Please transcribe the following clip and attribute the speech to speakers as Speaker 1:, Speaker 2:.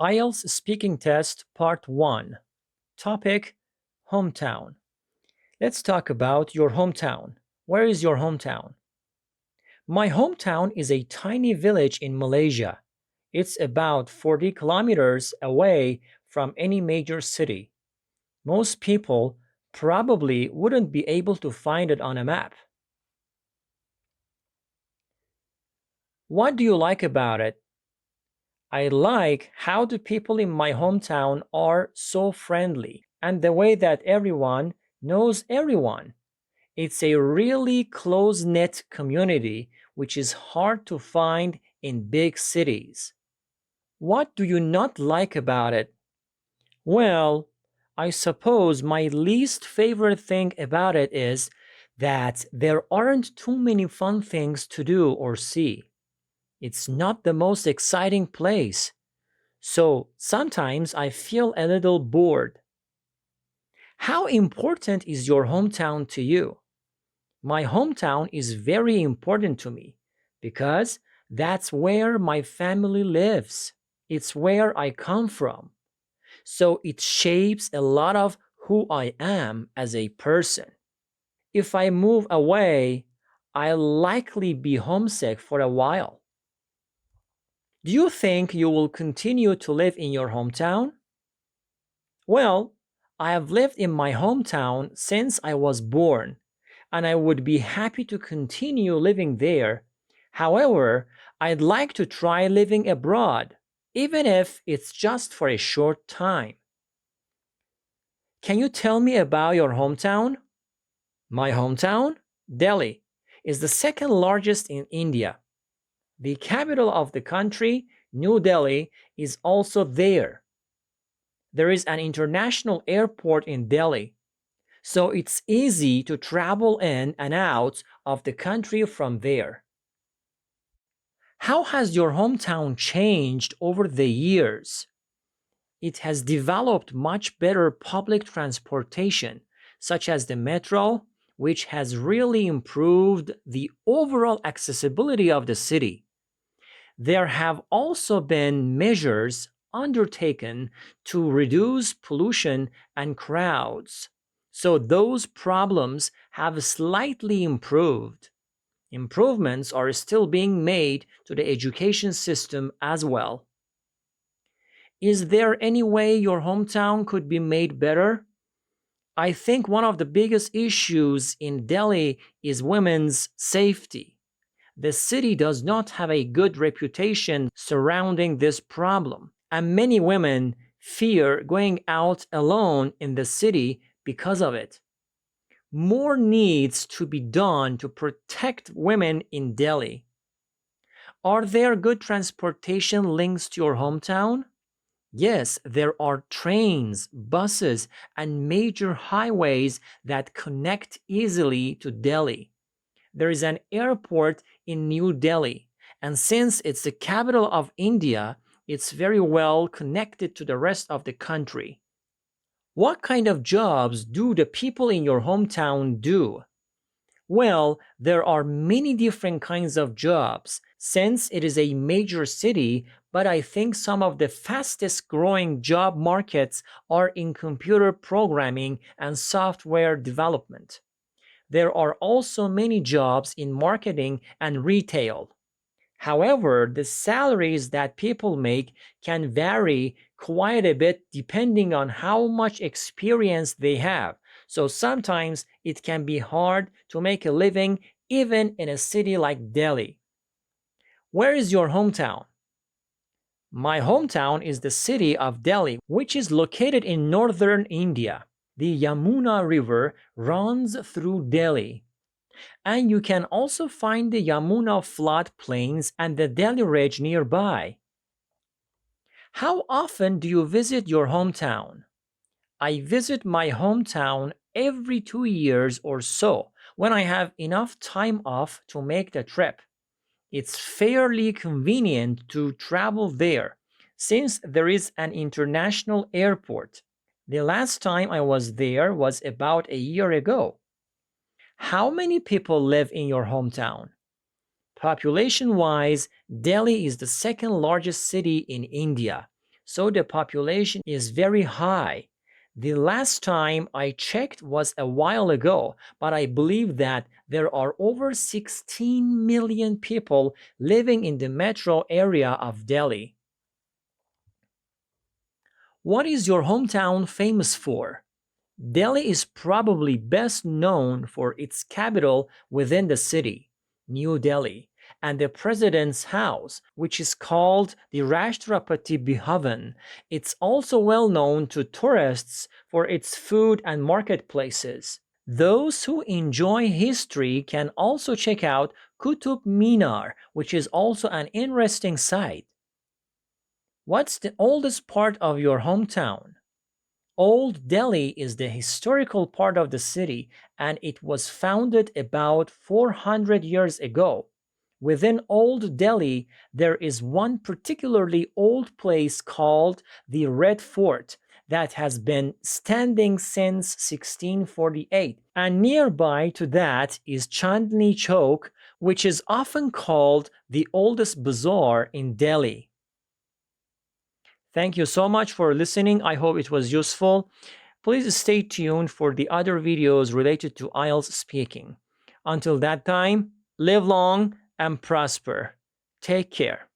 Speaker 1: IELTS Speaking Test Part 1. Topic: Hometown. Let's talk about your hometown. Where is your hometown? My hometown is a tiny village in Malaysia. It's about 40 kilometers away from any major city. Most people probably wouldn't be able to find it on a map. What do you like about it? I like how the people in my hometown are so friendly and the way that everyone knows everyone. It's a really close-knit community, which is hard to find in big cities. What do you not like about it? Well, I suppose my least favorite thing about it is that there aren't too many fun things to do or see. It's not the most exciting place. So sometimes I feel a little bored. How important is your hometown to you? My hometown is very important to me because that's where my family lives. It's where I come from. So it shapes a lot of who I am as a person. If I move away, I'll likely be homesick for a while. Do you think you will continue to live in your hometown? Well, I have lived in my hometown since I was born, and I would be happy to continue living there. However, I'd like to try living abroad, even if it's just for a short time. Can you tell me about your hometown? My hometown, Delhi, is the second largest in India. The capital of the country, New Delhi, is also there. There is an international airport in Delhi, so it's easy to travel in and out of the country from there. How has your hometown changed over the years? It has developed much better public transportation, such as the metro, which has really improved the overall accessibility of the city. There have also been measures undertaken to reduce pollution and crowds. So those problems have slightly improved. Improvements are still being made to the education system as well. Is there any way your hometown could be made better? I think one of the biggest issues in Delhi is women's safety. The city does not have a good reputation surrounding this problem, and many women fear going out alone in the city because of it. More needs to be done to protect women in Delhi. Are there good transportation links to your hometown? Yes, there are trains, buses, and major highways that connect easily to Delhi. There is an airport in New Delhi, and since it's the capital of India, it's very well connected to the rest of the country. What kind of jobs do the people in your hometown do? Well, there are many different kinds of jobs since it is a major city, but I think some of the fastest growing job markets are in computer programming and software development. There are also many jobs in marketing and retail. However, the salaries that people make can vary quite a bit depending on how much experience they have. So sometimes it can be hard to make a living even in a city like Delhi. Where is your hometown? My hometown is the city of Delhi, which is located in northern India. The Yamuna River runs through Delhi. And you can also find the Yamuna floodplains and the Delhi Ridge nearby. How often do you visit your hometown? I visit my hometown every 2 years or so when I have enough time off to make the trip. It's fairly convenient to travel there since there is an international airport. The last time I was there was about a year ago. How many people live in your hometown? Population-wise, Delhi is the second largest city in India, so the population is very high. The last time I checked was a while ago, but I believe that there are over 16 million people living in the metro area of Delhi. What is your hometown famous for? Delhi is probably best known for its capital within the city, New Delhi, and the President's House, which is called the Rashtrapati Bhavan. It's also well known to tourists for its food and marketplaces. Those who enjoy history can also check out Qutub Minar, which is also an interesting site. What's the oldest part of your hometown? Old Delhi is the historical part of the city, and it was founded about 400 years ago. Within Old Delhi, there is one particularly old place called the Red Fort that has been standing since 1648. And nearby to that is Chandni Chowk, which is often called the oldest bazaar in Delhi. Thank you so much for listening. I hope it was useful. Please stay tuned for the other videos related to IELTS speaking. Until that time, live long and prosper. Take care.